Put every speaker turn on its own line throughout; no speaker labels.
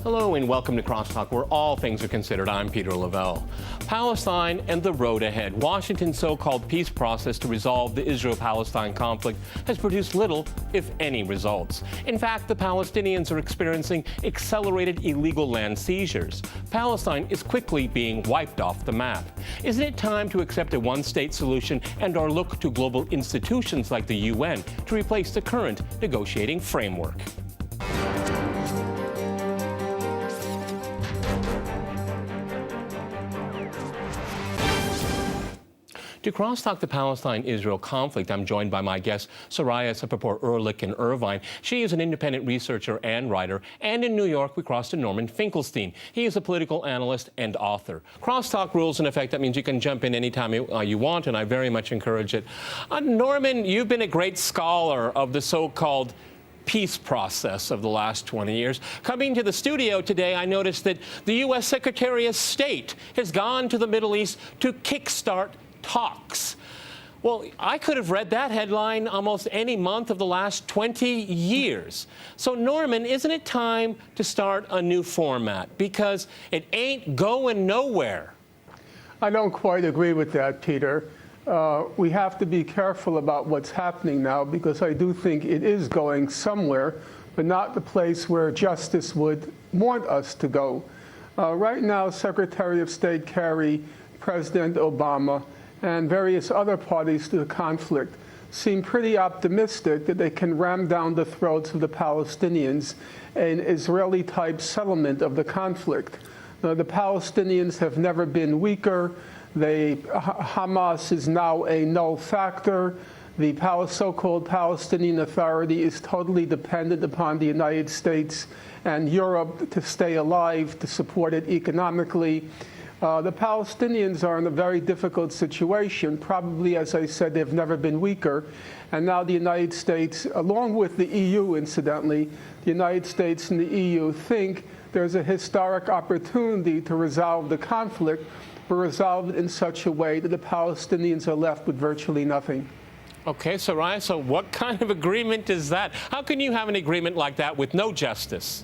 Hello and welcome to CrossTalk, where all things are considered. I'm Peter Lavelle. Palestine and the road ahead. Washington's so-called peace process to resolve the Israel-Palestine conflict has produced little, if any, results. In fact, the Palestinians are experiencing accelerated illegal land seizures. Palestine is quickly being wiped off the map. Isn't it time to accept a one-state solution and/or look to global institutions like the UN to replace the current negotiating framework? To crosstalk the Palestine-Israel conflict, I'm joined by my guest, Soraya Sepahpour-Ulrich in Irvine. She is an independent researcher and writer, and in New York, we crossed to Norman Finkelstein. He is a political analyst and author. Crosstalk rules in effect. That means you can jump in anytime you want, and I very much encourage it. Norman, you've been a great scholar of the so-called peace process of the last 20 years. Coming to the studio today, I noticed that the U.S. Secretary of State has gone to the Middle East to kickstart talks. Well, I could have read that headline almost any month of the last 20 years. So, Norman, isn't it time to start a new format? Because it ain't going nowhere.
I don't quite agree with that, Peter. We have to be careful about what's happening now, because I do think it is going somewhere, but not the place where justice would want us to go. Right now, Secretary of State Kerry, President Obama, and various other parties to the conflict seem pretty optimistic that they can ram down the throats of the Palestinians an Israeli-type settlement of the conflict. The Palestinians have never been weaker. Hamas is now a null factor. The so-called Palestinian Authority is totally dependent upon the United States and Europe to stay alive, to support it economically. The Palestinians are in a very difficult situation. Probably, as I said, they've never been weaker. And now the United States, along with the EU, incidentally, the United States and the EU think there's a historic opportunity to resolve the conflict, but resolve it in such a way that the Palestinians are left with virtually nothing.
Okay, Soraya, so what kind of agreement is that? How can you have an agreement like that with no justice?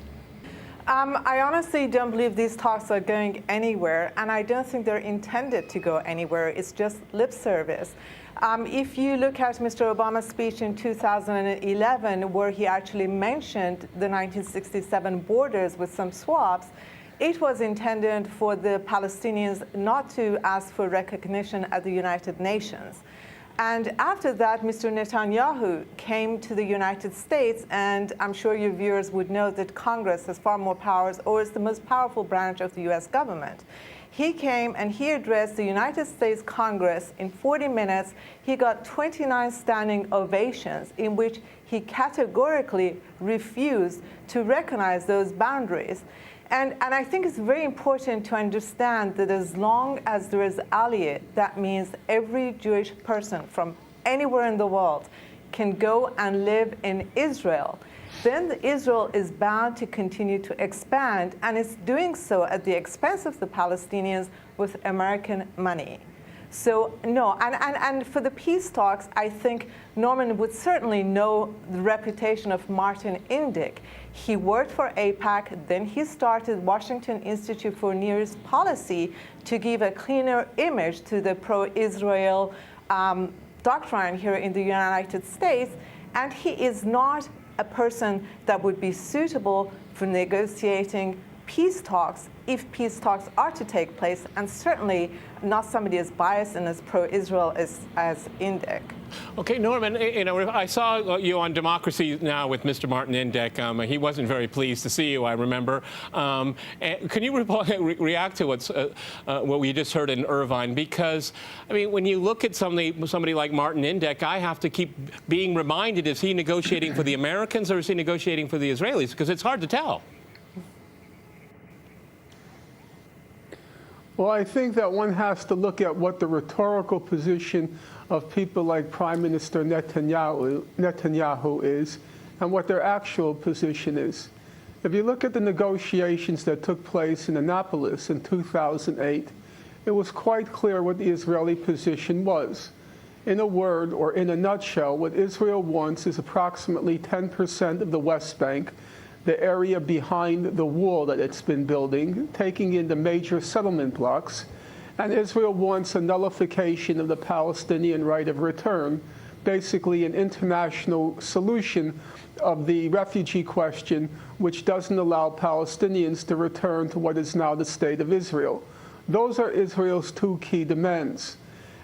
I honestly don't believe these talks are going anywhere, and I don't think they're intended to go anywhere. It's just lip service. If you look at Mr. Obama's speech in 2011, where he actually mentioned the 1967 borders with some swaps, it was intended for the Palestinians not to ask for recognition at the United Nations. And after that, Mr. Netanyahu came to the United States, and I'm sure your viewers would know that Congress has far more powers, or is the most powerful branch of the U.S. government. He came and he addressed the United States Congress in 40 minutes. He got 29 standing ovations, in which he categorically refused to recognize those boundaries. And I think it's very important to understand that as long as there is aliyah, that means every Jewish person from anywhere in the world can go and live in Israel. Then Israel is bound to continue to expand, and it's doing so at the expense of the Palestinians with American money. So, no, and for the peace talks, I think Norman would certainly know the reputation of Martin Indyk. He worked for AIPAC, then he started Washington Institute for Near East Policy to give a cleaner image to the pro-Israel doctrine here in the United States, and he is not a person that would be suitable for negotiating peace talks, if peace talks are to take place, and certainly not somebody as biased and as pro-Israel as Indyk.
Okay, Norman, I saw you on Democracy Now! With Mr. Martin Indyk. He wasn't very pleased to see you, I remember. Can you react to what we just heard in Irvine? Because, I mean, when you look at somebody like Martin Indyk, I have to keep being reminded, is he negotiating for the Americans or is he negotiating for the Israelis? Because it's hard to tell.
Well, I think that one has to look at what the rhetorical position of people like Prime Minister Netanyahu is and what their actual position is. If you look at the negotiations that took place in Annapolis in 2008, it was quite clear what the Israeli position was. In a word, or in a nutshell, what Israel wants is approximately 10% of the West Bank, the area behind the wall that it's been building, taking in the major settlement blocks. And Israel wants a nullification of the Palestinian right of return, basically an international solution of the refugee question, which doesn't allow Palestinians to return to what is now the state of Israel. Those are Israel's two key demands.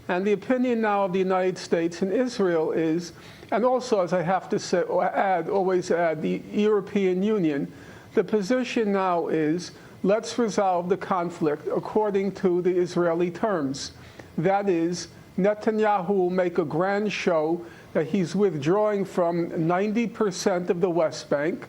And the opinion now of the United States and Israel is, and also, as I have to say, always add, the European Union, the position now is, let's resolve the conflict according to the Israeli terms. That is, Netanyahu will make a grand show that he's withdrawing from 90% of the West Bank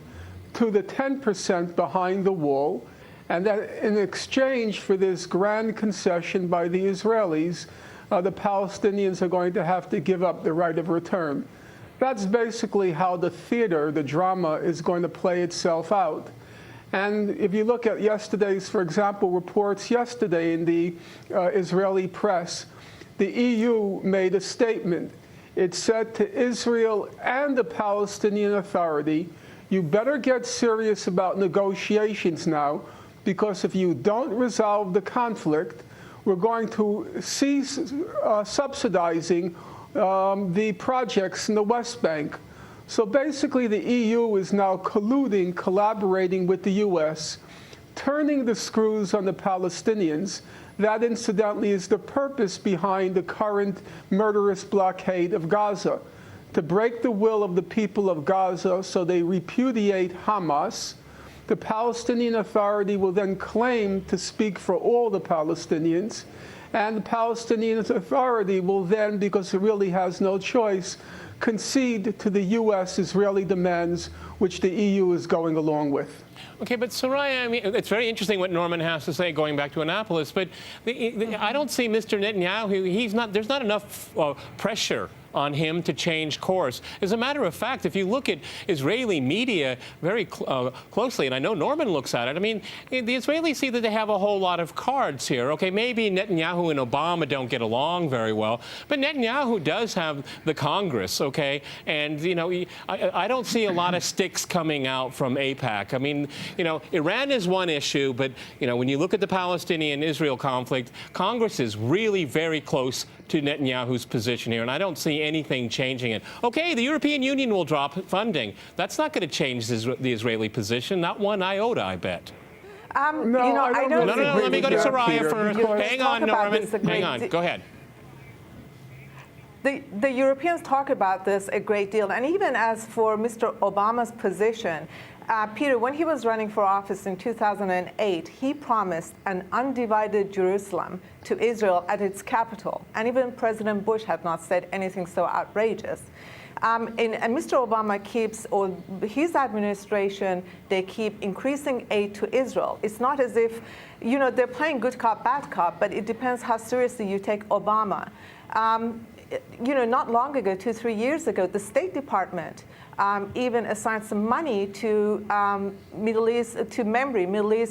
to the 10% behind the wall, and that in exchange for this grand concession by the Israelis, the Palestinians are going to have to give up the right of return. That's basically how the theater, the drama, is going to play itself out. And if you look at yesterday's, for example, reports yesterday in the Israeli press, the EU made a statement. It said to Israel and the Palestinian Authority, you better get serious about negotiations now, because if you don't resolve the conflict, we're going to cease subsidizing the projects in the West Bank. So basically, the EU is now colluding, collaborating with the US, turning the screws on the Palestinians. That, incidentally, is the purpose behind the current murderous blockade of Gaza, to break the will of the people of Gaza so they repudiate Hamas. The Palestinian Authority will then claim to speak for all the Palestinians, and the Palestinian Authority will then, because it really has no choice, concede to the U.S.-Israeli demands, which the EU is going along with.
Okay, but Soraya, I mean, it's very interesting what Norman has to say going back to Annapolis, but I don't see Mr. Netanyahu, there's not enough pressure on him to change course. As a matter of fact, if you look at Israeli media very closely, and I know Norman looks at it, I mean, the Israelis see that they have a whole lot of cards here. Okay, maybe Netanyahu and Obama don't get along very well, but Netanyahu does have the Congress, okay? And, you know, I don't see a lot of sticks coming out from AIPAC. I mean, you know, Iran is one issue, but, you know, when you look at the Palestinian-Israel conflict, Congress is really very close to Netanyahu's position here, and I don't see anything changing it. Okay, the European Union will drop funding. That's not going to change the Israeli position, not one iota, I bet.
No,
you know, I don't
No, let me go to Soraya first. Hang on, Norman. Hang on, go ahead.
The Europeans talk about this a great deal, and even as for Mr. Obama's position, Peter, when he was running for office in 2008, he promised an undivided Jerusalem to Israel at its capital. And even President Bush had not said anything so outrageous. And Mr. Obama keeps, or his administration, they keep increasing aid to Israel. It's not as if, you know, they're playing good cop, bad cop, but it depends how seriously you take Obama. You know, not long ago, 2-3 years ago, the State Department even assigned some money to Middle East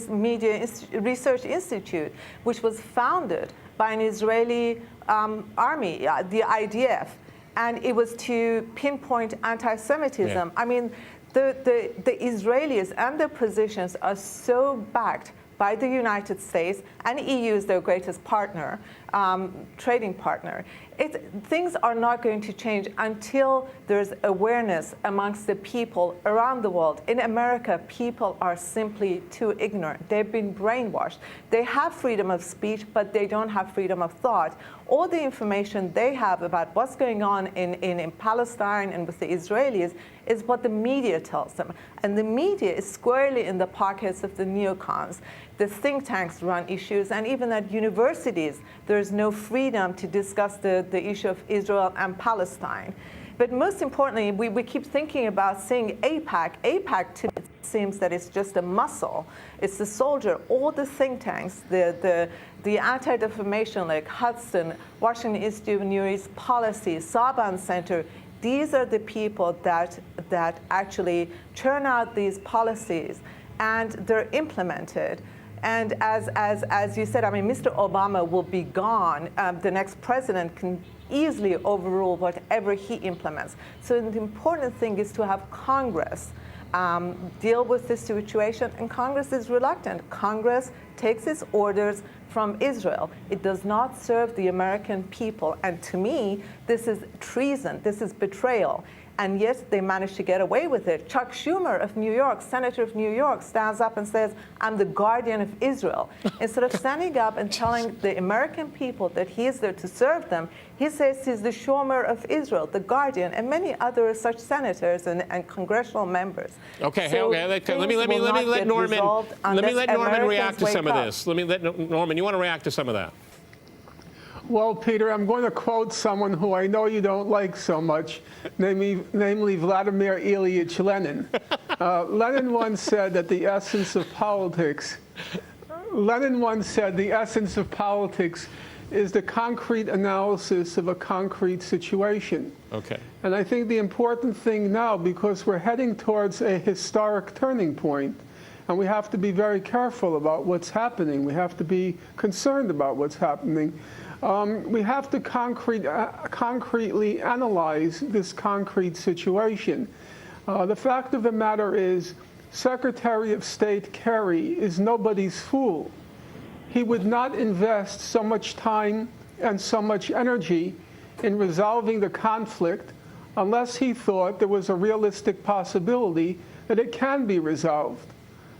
Media Research Institute, which was founded by an Israeli army, the IDF, and it was to pinpoint anti-Semitism. Yeah. I mean, the Israelis and their positions are so backed by the United States, and EU is their greatest partner, trading partner. Things are not going to change until there's awareness amongst the people around the world. In America, people are simply too ignorant. They've been brainwashed. They have freedom of speech, but they don't have freedom of thought. All the information they have about what's going on in Palestine and with the Israelis is what the media tells them. And the media is squarely in the pockets of the neocons. The think tanks run issues, and even at universities, there's no freedom to discuss the issue of Israel and Palestine. But most importantly, we keep thinking about saying AIPAC. AIPAC, to me, it seems that it's just a muscle. It's the soldier. All the think tanks, the Anti-Defamation League, Hudson, Washington Institute of Near East Policy, Saban Center, these are the people that actually churn out these policies, and they're implemented. And as you said, I mean, Mr. Obama will be gone. The next president can easily overrule whatever he implements. So the important thing is to have Congress deal with this situation, and Congress is reluctant. Congress takes its orders from Israel. It does not serve the American people, and to me, this is treason, this is betrayal. And yet they managed to get away with it. Chuck Schumer of New York, Senator of New York, stands up and says, I'm the guardian of Israel. Instead of standing up and telling the American people that he is there to serve them, he says he's the Schumer of Israel, the guardian, and many other such senators and congressional members.
Okay,
So
let me let Norman react to some of this. Norman, you want to react to some of that?
Well, Peter, I'm going to quote someone who I know you don't like so much, namely Vladimir Ilyich Lenin. Lenin once said that the essence of politics is the concrete analysis of a concrete situation.
Okay.
And I think the important thing now, because we're heading towards a historic turning point, and we have to be very careful about what's happening. We have to be concerned about what's happening. We have to concretely analyze this concrete situation. The fact of the matter is, Secretary of State Kerry is nobody's fool. He would not invest so much time and so much energy in resolving the conflict unless he thought there was a realistic possibility that it can be resolved.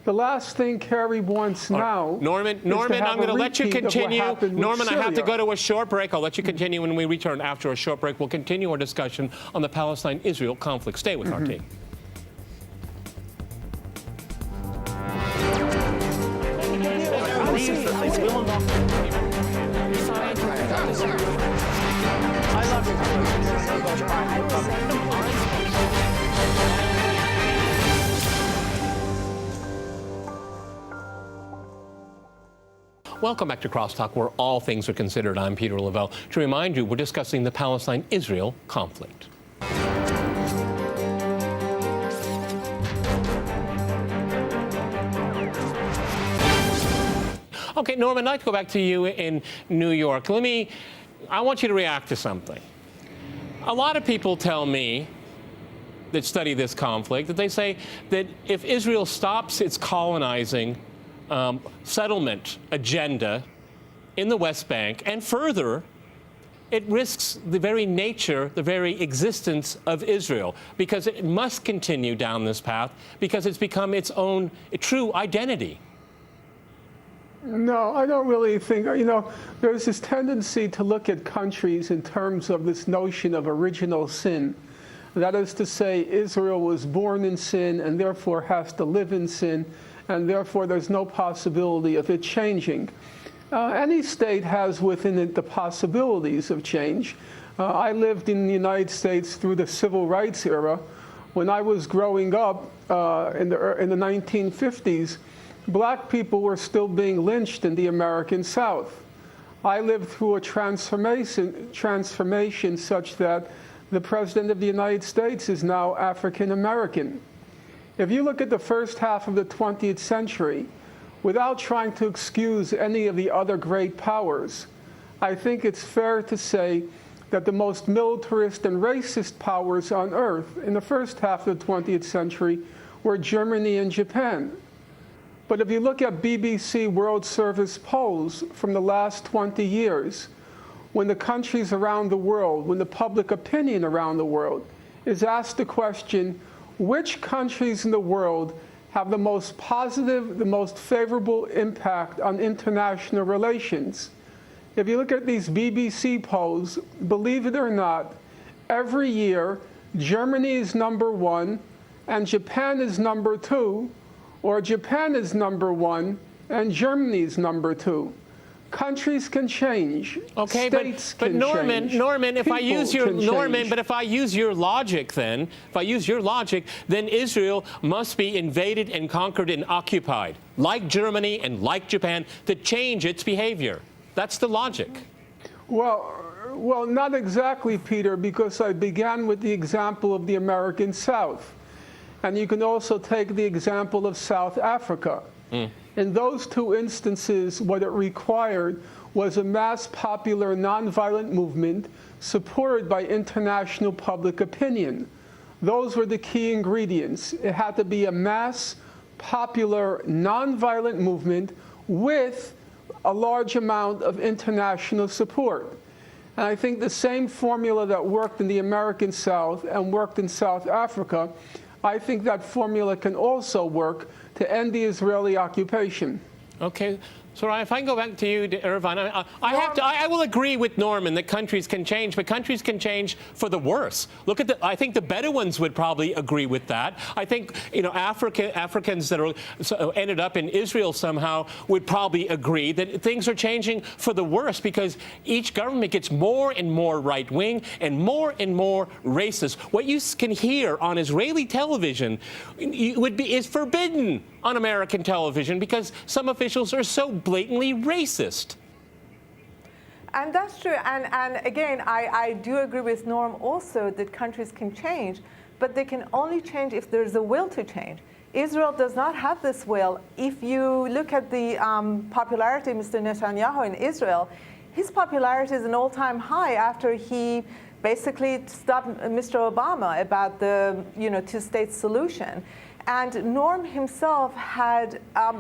The last thing Kerry wants now.
Norman, I'm going to let you continue. Norman, I have to go to a short break. I'll let you continue when we return after a short break. We'll continue our discussion on the Palestine-Israel conflict. Stay with RT. Welcome back to Crosstalk, where all things are considered. I'm Peter Lavelle. To remind you, we're discussing the Palestine-Israel conflict. Okay, Norman, I'd like to go back to you in New York. I want you to react to something. A lot of people tell me that study this conflict that they say that if Israel stops its colonizing settlement agenda in the West Bank, and further, it risks the very nature, the very existence of Israel, because it must continue down this path because it's become its own true identity.
No, I don't really think, there's this tendency to look at countries in terms of this notion of original sin. That is to say, Israel was born in sin and therefore has to live in sin, and therefore there's no possibility of it changing. Any state has within it the possibilities of change. I lived in the United States through the civil rights era. When I was growing up in the 1950s, black people were still being lynched in the American South. I lived through a transformation such that the President of the United States is now African American. If you look at the first half of the 20th century, without trying to excuse any of the other great powers, I think it's fair to say that the most militarist and racist powers on earth in the first half of the 20th century were Germany and Japan. But if you look at BBC World Service polls from the last 20 years, when the countries around the world, when the public opinion around the world is asked the question, which countries in the world have the most positive, the most favorable impact on international relations? If you look at these BBC polls, believe it or not, every year Germany is #1 and Japan is #2, or Japan is #1 and Germany is ́2. Countries can change.
Okay,
States
but
can change.
Norman, if I use your logic, then Israel must be invaded and conquered and occupied, like Germany and like Japan, to change its behavior. That's the logic.
Well, not exactly, Peter, because I began with the example of the American South. And you can also take the example of South Africa. In those two instances, what it required was a mass popular nonviolent movement supported by international public opinion. Those were the key ingredients. It had to be a mass, popular, nonviolent movement with a large amount of international support. And I think the same formula that worked in the American South and worked in South Africa, I think that formula can also work to end the Israeli occupation.
Okay. Soraya, if I can go back to you, Irvine, I will agree with Norman that countries can change, but countries can change for the worse. Look at I think the Bedouins would probably agree with that. I think, Africans that ended up in Israel somehow would probably agree that things are changing for the worse because each government gets more and more right-wing and more racist. What you can hear on Israeli television is forbidden on American television because some officials are so blatantly racist.
And that's true. And again, I do agree with Norm also that countries can change, but they can only change if there's a will to change. Israel does not have this will. If you look at the popularity of Mr. Netanyahu in Israel, his popularity is an all-time high after he basically stopped Mr. Obama about the two-state solution. And Norm himself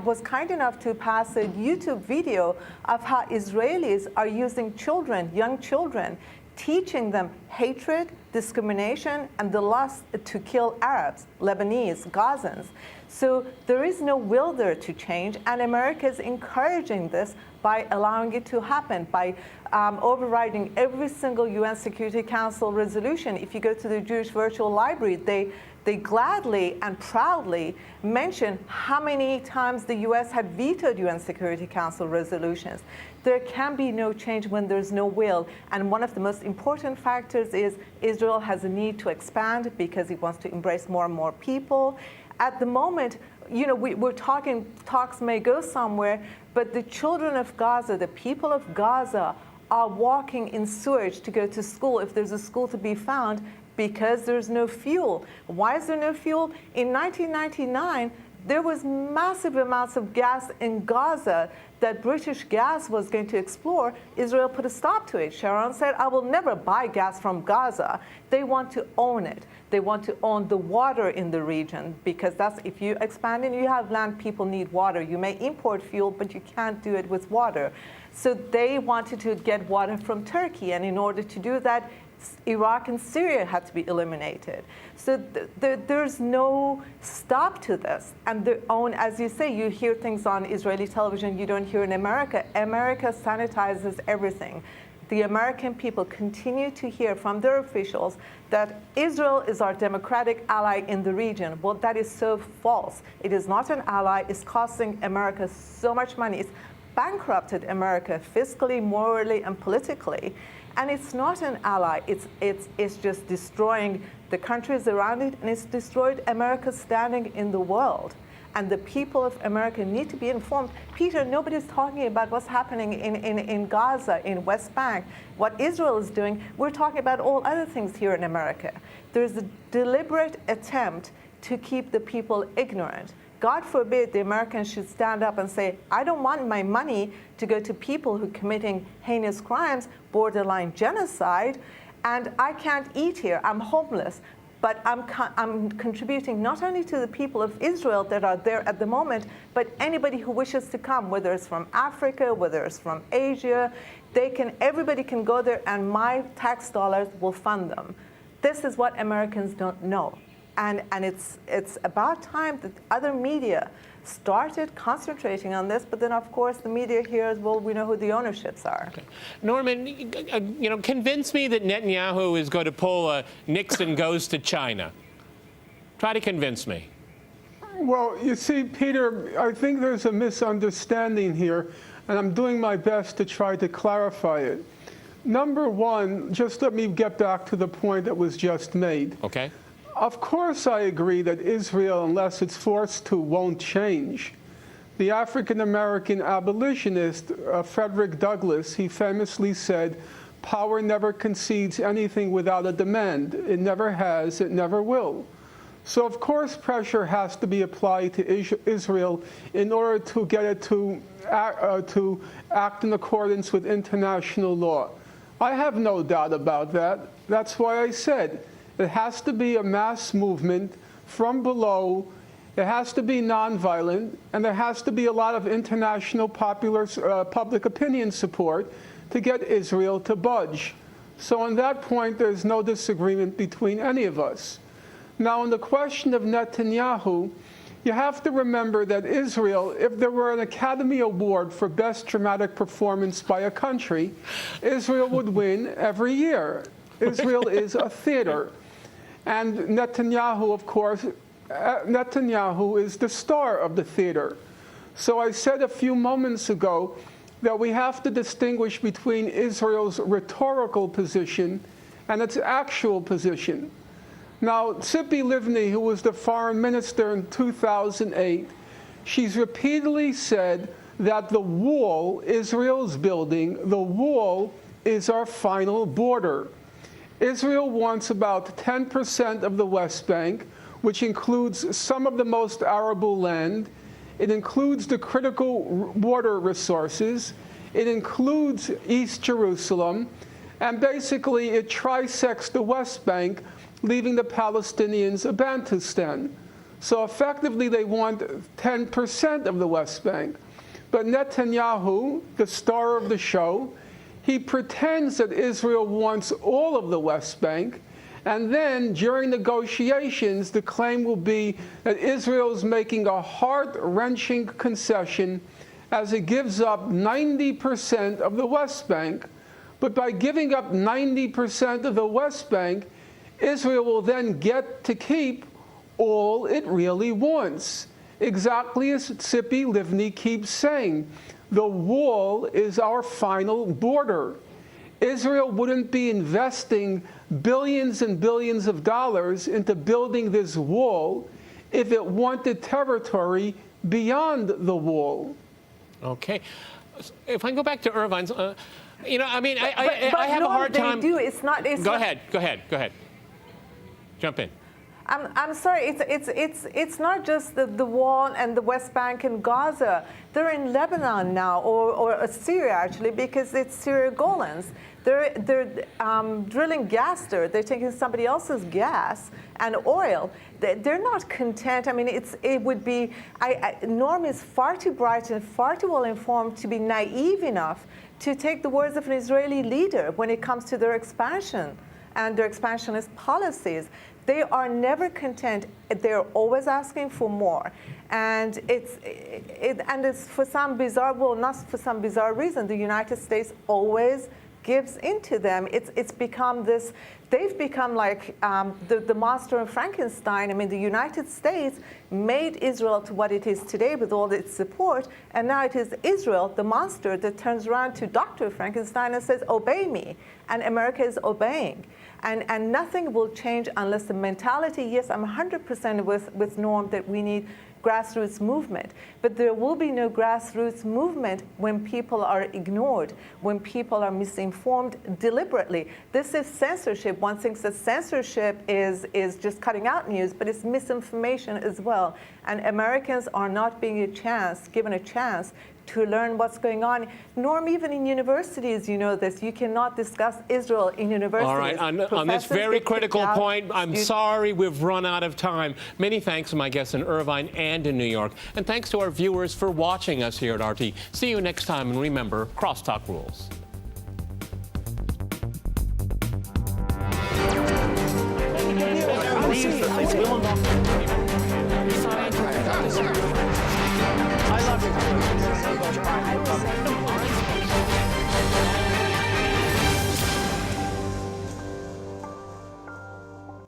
was kind enough to pass a YouTube video of how Israelis are using children, young children, teaching them hatred, discrimination, and the lust to kill Arabs, Lebanese, Gazans. So there is no will there to change, and America is encouraging this by allowing it to happen, by overriding every single UN Security Council resolution. If you go to the Jewish Virtual Library, they gladly and proudly mention how many times the U.S. had vetoed UN Security Council resolutions. There can be no change when there's no will. And one of the most important factors is Israel has a need to expand because it wants to embrace more and more people. At the moment, we're talking, talks may go somewhere, but the children of Gaza, the people of Gaza, are walking in sewage to go to school if there's a school to be found, because there's no fuel. Why is there no fuel? In 1999, there was massive amounts of gas in Gaza that British gas was going to explore. Israel put a stop to it. Sharon said, I will never buy gas from Gaza. They want to own it. They want to own the water in the region, because that's, if you expand and you have land, people need water. You may import fuel, but you can't do it with water. So they wanted to get water from Turkey, and in order to do that, Iraq and Syria had to be eliminated. So there's no stop to this. And their own, as you say, you hear things on Israeli television you don't hear in America. America sanitizes everything. The American people continue to hear from their officials that Israel is our democratic ally in the region. Well, that is so false. It is not an ally. It's costing America so much money. It's bankrupted America fiscally, morally, and politically. And it's not an ally. It's just destroying the countries around it, and it's destroyed America's standing in the world. And the people of America need to be informed. Peter, nobody's talking about what's happening in Gaza, in West Bank, what Israel is doing. We're talking about all other things here in America. There's a deliberate attempt to keep the people ignorant. God forbid the Americans should stand up and say, I don't want my money to go to people who are committing heinous crimes, borderline genocide, and I can't eat here, I'm homeless. But I'm contributing not only to the people of Israel that are there at the moment, but anybody who wishes to come, whether it's from Africa, whether it's from Asia, everybody can go there, and my tax dollars will fund them. This is what Americans don't know. And it's about time that other media started concentrating on this, but then of course the media hears, well, we know who the ownerships are.
Okay. Norman, convince me that Netanyahu is going to pull a Nixon goes to China. Try to convince me.
Well, you see, Peter, I think there's a misunderstanding here, and I'm doing my best to try to clarify it. Number one, just let me get back to the point that was just made.
Okay.
Of course I agree that Israel, unless it's forced to, won't change. The African-American abolitionist, Frederick Douglass, he famously said, power never concedes anything without a demand. It never has, it never will. So of course pressure has to be applied to Israel in order to get it to act in accordance with international law. I have no doubt about that. That's why I said, It has to be a mass movement from below. It has to be nonviolent, and there has to be a lot of international public opinion support to get Israel to budge. So on that point, there's no disagreement between any of us. Now, on the question of Netanyahu, you have to remember that Israel, if there were an Academy Award for Best Dramatic Performance by a country, Israel would win every year. Israel is a theater. And Netanyahu, of course, Netanyahu is the star of the theater. So I said a few moments ago that we have to distinguish between Israel's rhetorical position and its actual position. Now, Tzipi Livni, who was the foreign minister in 2008, she's repeatedly said that the wall Israel's building, the wall is our final border. Israel wants about 10% of the West Bank, which includes some of the most arable land. It includes the critical water resources. It includes East Jerusalem. And basically, it trisects the West Bank, leaving the Palestinians a Bantustan. So effectively, they want 10% of the West Bank. But Netanyahu, the star of the show, he pretends that Israel wants all of the West Bank. And then, during negotiations, the claim will be that Israel is making a heart-wrenching concession as it gives up 90% of the West Bank. But by giving up 90% of the West Bank, Israel will then get to keep all it really wants. Exactly as Tzipi Livni keeps saying, the wall is our final border. Israel wouldn't be investing billions and billions of dollars into building this wall if it wanted territory beyond the wall.
Okay. If I can go back to Irvine's, you know, I mean, I have a hard time.
They do. It's not.
Go ahead. Jump in.
I'm sorry, it's not just the wall and the West Bank and Gaza. They're in Lebanon now, or Syria actually, because it's Syria Golans. They're drilling gas there. They're taking somebody else's gas and oil. They're not content. I mean, it would be. Norm is far too bright and far too well informed to be naive enough to take the words of an Israeli leader when it comes to their expansion and their expansionist policies. They are never content. They're always asking for more. And it's for some bizarre, well, not for some bizarre reason, the United States always gives into them. It's become this, they've become like the monster of Frankenstein. I mean, the United States made Israel to what it is today with all its support, and now it is Israel, the monster, that turns around to Dr. Frankenstein and says, obey me. And America is obeying. And nothing will change unless the mentality, yes, I'm 100% with Norm that we need grassroots movement. But there will be no grassroots movement when people are ignored, when people are misinformed deliberately. This is censorship. One thinks that censorship is just cutting out news, but it's misinformation as well. And Americans are not being given a chance to learn what's going on. Norm, even in universities, you know this, you cannot discuss Israel in universities.
All right, on this very critical point, I'm sorry we've run out of time. Many thanks to my guests in Irvine and in New York. And thanks to our viewers for watching us here at RT. See you next time, and remember, Crosstalk rules.